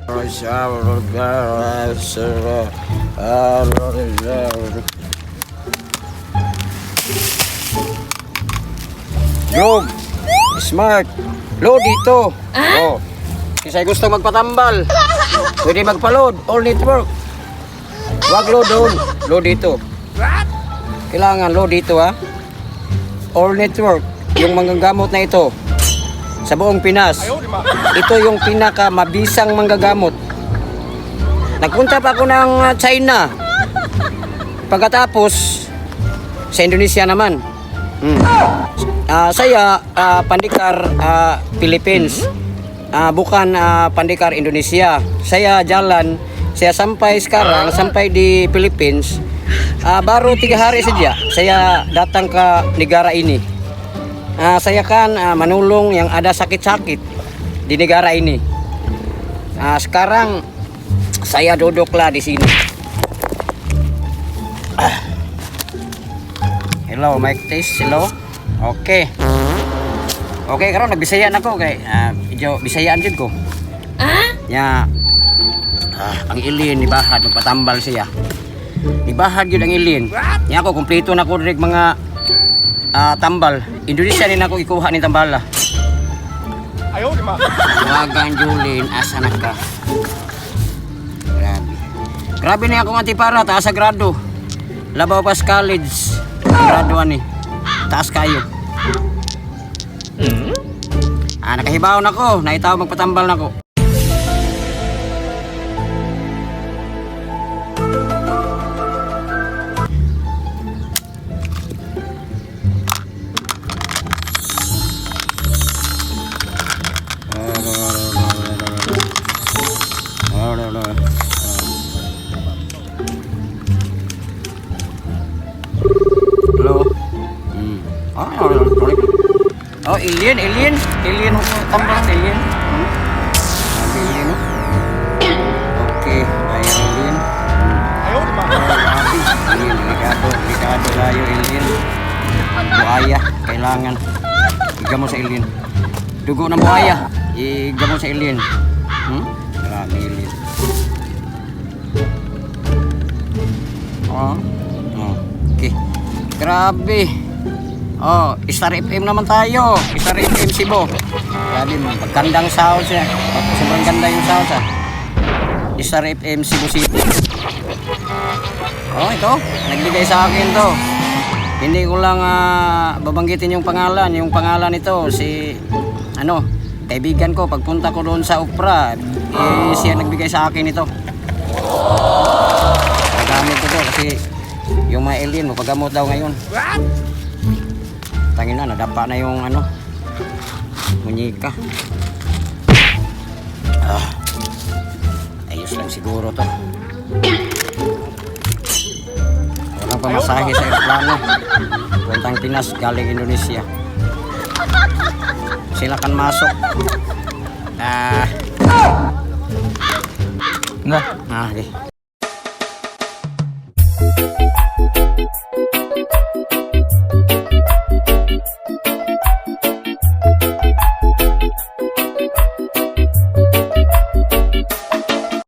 Globe, smart, load dito. Oh. Kisa'y gusto magpatambal, pwede magpa-load, all network. Wag load doon, load dito. Kailangan load dito ha. All network, yung manggagamot na ito sa buong Pinas. Ito yung pinaka mabisang manggagamot. Nagpunta pa ako ng China. Pagkatapos sa Indonesia naman. Saya Pandikar Philippines. Bukan Pandikar Indonesia. Saya jalan, saya sampai sekarang sampai di Philippines. Baru 3 hari saja saya datang ke negara ini. Saya kan menolong yang ada sakit-sakit di negara ini. Sekarang saya duduklah di sini. Hello, mic test. Hello. Oke. Oke, karon nagbisayaan ako kay medyo bisayaan jud ko. Ya. Ang ilin ibahad patambal siya. Ibahad jud ang ilin. Nya ako kumpleto na ko rig mga tambal. Indonesia din ako ikuha ni tambala. Ayaw di ma. Wagang Julin, asa na ka? Grabe. Grabe ni ako nga tipara, taas sa grado. Labaw pas college. Grado ani. Taas kayo. Nakahibaw na ko, naitaw magpatambal na ko. Hello. Oh, alien tambah alien. Alien. Oke, ayo alien. Ayo di mana? Alien, delikado layo alien. Buaya kailangan. Igamo sa alien. Dugo ng buaya, igamo sa alien. Grabe alien. Oke. Grabe. Star FM naman tayo. Star FM Cebu. Grabe, magandang sound siya. Sobrang ganda yung sound sa Star FM Cebu City. Ito. Nagbigay sa akin to. Hindi ko lang babanggitin yung pangalan. Yung pangalan nito, si kaibigan ko. Pagpunta ko doon sa Opera, siya nagbigay sa akin ito. Nagamit ko to kasi yung mga alien, mapagamot daw ngayon. Tangin na, nadapa na yung munyika. Ayos lang siguro to. Walang pamasahe sa aeroplano. Puntang Pinas, galing Indonesia. Sila kan masuk. Okay.